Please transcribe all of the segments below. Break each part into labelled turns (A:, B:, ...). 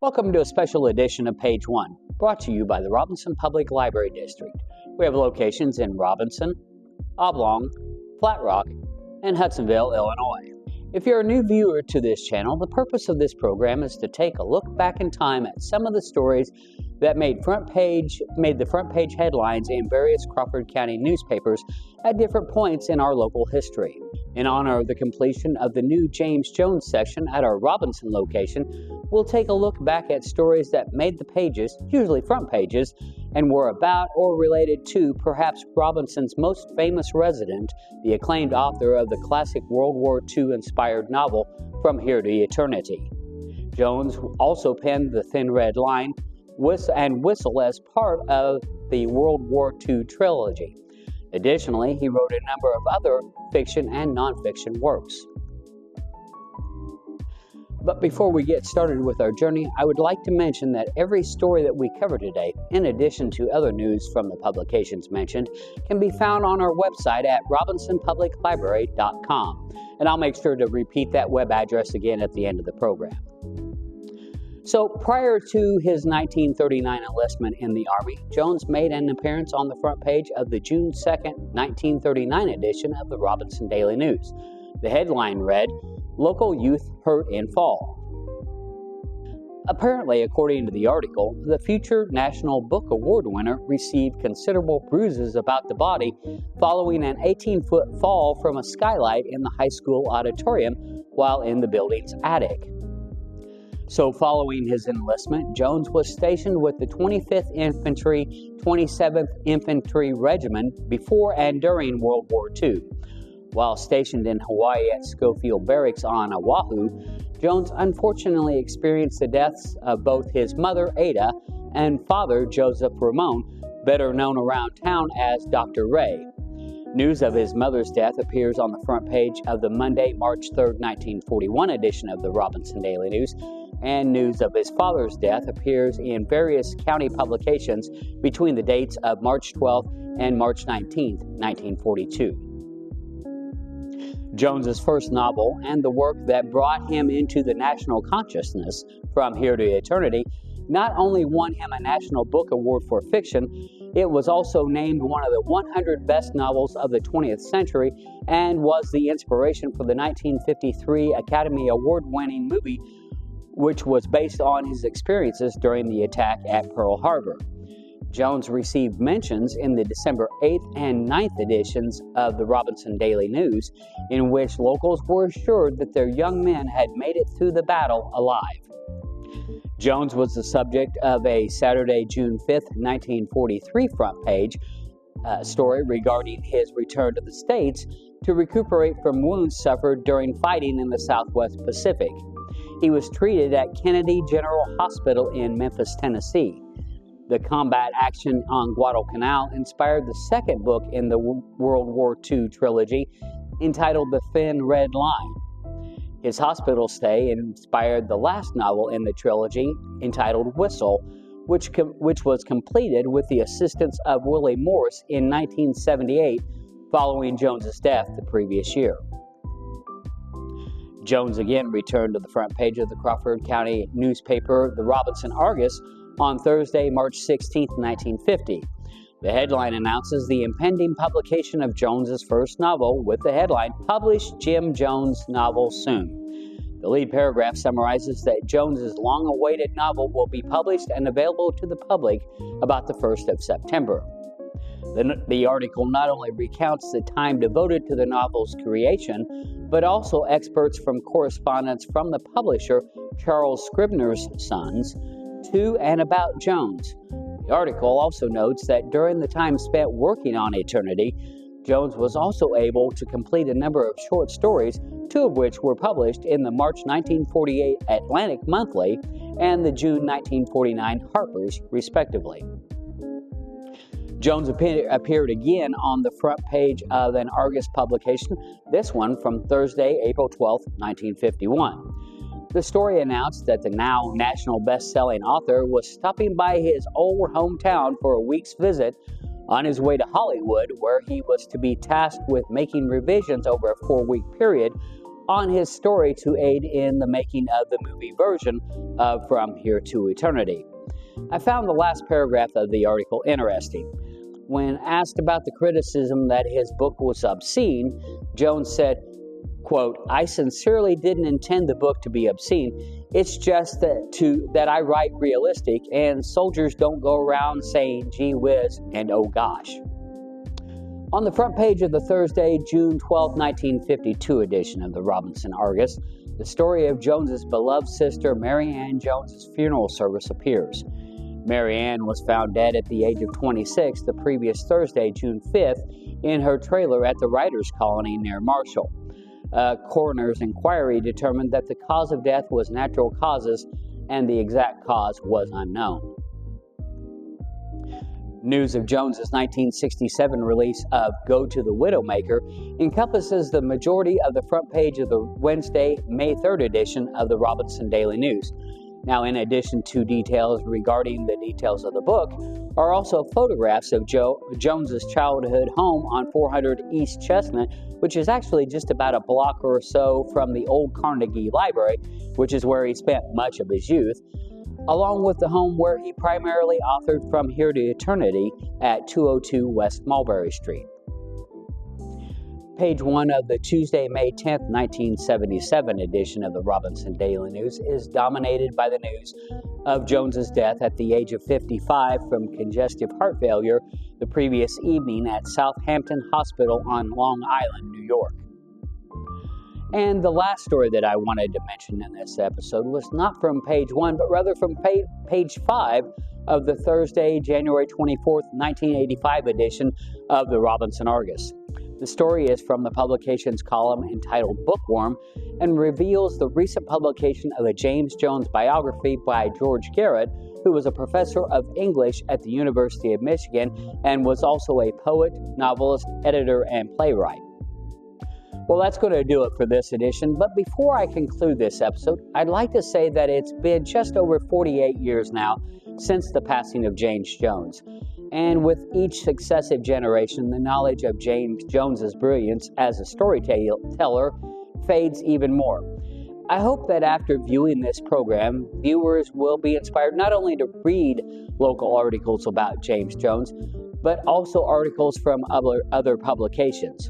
A: Welcome to a special edition of Page One, brought to you by the Robinson Public Library District. We have locations in Robinson, Oblong, Flat Rock, and Hudsonville, Illinois. If you're a new viewer to this channel, the purpose of this program is to take a look back in time at some of the stories that made the front page headlines in various Crawford County newspapers at different points in our local history. In honor of the completion of the new James Jones section at our Robinson location, we'll take a look back at stories that made the pages, usually front pages, and were about or related to perhaps Robinson's most famous resident, the acclaimed author of the classic World War II-inspired novel From Here to Eternity. Jones also penned The Thin Red Line and Whistle as part of the World War II trilogy. Additionally, he wrote a number of other fiction and nonfiction works. But before we get started with our journey, I would like to mention that every story that we cover today, in addition to other news from the publications mentioned, can be found on our website at robinsonpubliclibrary.com. And I'll make sure to repeat that web address again at the end of the program. So prior to his 1939 enlistment in the Army, Jones made an appearance on the front page of the June 2nd, 1939 edition of the Robinson Daily News. The headline read, "Local Youth Hurt in Fall." Apparently, according to the article, the future National Book Award winner received considerable bruises about the body following an 18-foot fall from a skylight in the high school auditorium while in the building's attic. So following his enlistment, Jones was stationed with the 25th Infantry, 27th Infantry Regiment before and during World War II. While stationed in Hawaii at Schofield Barracks on Oahu, Jones unfortunately experienced the deaths of both his mother, Ada, and father, Joseph Ramon, better known around town as Dr. Ray. News of his mother's death appears on the front page of the Monday, March 3, 1941 edition of the Robinson Daily News, and news of his father's death appears in various county publications between the dates of March 12 and March 19, 1942. Jones's first novel, and the work that brought him into the national consciousness, From Here to Eternity, not only won him a National Book Award for fiction, it was also named one of the 100 best novels of the 20th century and was the inspiration for the 1953 Academy Award-winning movie, which was based on his experiences during the attack at Pearl Harbor. Jones received mentions in the December 8th and 9th editions of the Robinson Daily News, in which locals were assured that their young men had made it through the battle alive. Jones was the subject of a Saturday, June 5th, 1943 front page story regarding his return to the States to recuperate from wounds suffered during fighting in the Southwest Pacific. He was treated at Kennedy General Hospital in Memphis, Tennessee. The combat action on Guadalcanal inspired the second book in the World War II trilogy, entitled The Thin Red Line. His hospital stay inspired the last novel in the trilogy, entitled Whistle, which was completed with the assistance of Willie Morse in 1978, following Jones's death the previous year. Jones again returned to the front page of the Crawford County newspaper, the Robinson Argus, on Thursday, March 16, 1950. The headline announces the impending publication of Jones's first novel with the headline, "Publish Jim Jones Novel Soon." The lead paragraph summarizes that Jones's long-awaited novel will be published and available to the public about the 1st of September. The article not only recounts the time devoted to the novel's creation, but also excerpts from correspondence from the publisher, Charles Scribner's Sons, to and about Jones. The article also notes that during the time spent working on Eternity, Jones was also able to complete a number of short stories, two of which were published in the March 1948 Atlantic Monthly and the June 1949 Harper's, respectively. Jones appeared again on the front page of an Argus publication, this one from Thursday, April 12, 1951. The story announced that the now national best-selling author was stopping by his old hometown for a week's visit on his way to Hollywood, where he was to be tasked with making revisions over a 4-week period on his story to aid in the making of the movie version of From Here to Eternity. I found the last paragraph of the article interesting. When asked about the criticism that his book was obscene, Jones said, quote, "I sincerely didn't intend the book to be obscene. It's just that I write realistic, and soldiers don't go around saying gee whiz and oh gosh." On the front page of the Thursday, June 12, 1952 edition of the Robinson Argus, the story of Jones's beloved sister Mary Ann Jones's funeral service appears. Mary Ann was found dead at the age of 26 the previous Thursday, June 5th, in her trailer at the Writers' Colony near Marshall. A coroner's inquiry determined that the cause of death was natural causes and the exact cause was unknown. News of Jones's 1967 release of Go to the Widowmaker encompasses the majority of the front page of the Wednesday, May 3rd edition of the Robinson Daily News. Now, in addition to details regarding the details of the book, are also photographs of Jones's childhood home on 400 East Chestnut, which is actually just about a block or so from the old Carnegie Library, which is where he spent much of his youth, along with the home where he primarily authored From Here to Eternity at 202 West Mulberry Street. Page 1 of the Tuesday, May 10, 1977 edition of the Robinson Daily News is dominated by the news of Jones's death at the age of 55 from congestive heart failure the previous evening at Southampton Hospital on Long Island, New York. And the last story that I wanted to mention in this episode was not from page 1, but rather from page 5 of the Thursday, January 24th, 1985 edition of the Robinson Argus. The story is from the publication's column entitled Bookworm and reveals the recent publication of a James Jones biography by George Garrett, who was a professor of English at the University of Michigan and was also a poet, novelist, editor, and playwright. Well, that's going to do it for this edition, but before I conclude this episode, I'd like to say that it's been just over 48 years now since the passing of James Jones. And with each successive generation, the knowledge of James Jones's brilliance as a storyteller fades even more. I hope that after viewing this program, viewers will be inspired not only to read local articles about James Jones, but also articles from other publications.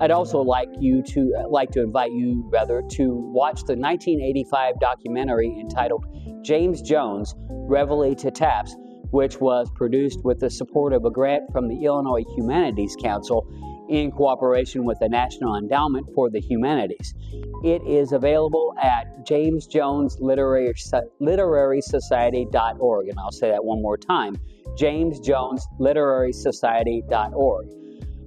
A: I'd also like to invite you to watch the 1985 documentary entitled James Jones, Reveille to Taps, which was produced with the support of a grant from the Illinois Humanities Council in cooperation with the National Endowment for the Humanities. It is available at jamesjonesliterarysociety.org, and I'll say that one more time, jamesjonesliterarysociety.org.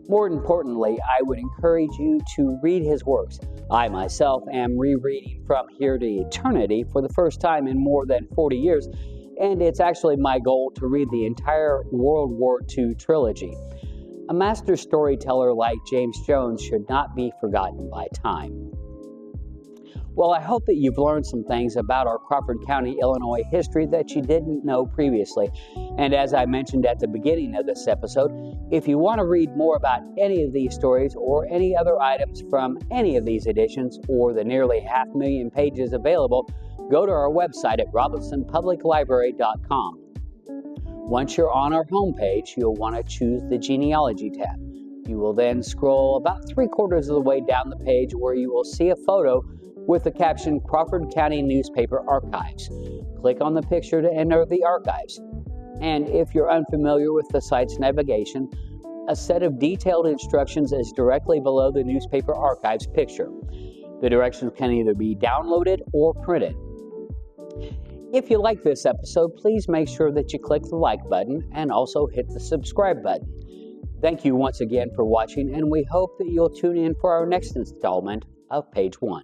A: More importantly, I would encourage you to read his works. I myself am rereading From Here to Eternity for the first time in more than 40 years, and it's actually my goal to read the entire World War II trilogy. A master storyteller like James Jones should not be forgotten by time. Well, I hope that you've learned some things about our Crawford County, Illinois history that you didn't know previously. And as I mentioned at the beginning of this episode, if you want to read more about any of these stories or any other items from any of these editions or the nearly 500,000 pages available, go to our website at robinsonpubliclibrary.com. Once you're on our homepage, you'll want to choose the genealogy tab. You will then scroll about 3/4 of the way down the page where you will see a photo with the caption Crawford County Newspaper Archives. Click on the picture to enter the archives. And if you're unfamiliar with the site's navigation, a set of detailed instructions is directly below the newspaper archives picture. The directions can either be downloaded or printed. If you like this episode, please make sure that you click the like button and also hit the subscribe button. Thank you once again for watching, and we hope that you'll tune in for our next installment of Page 1.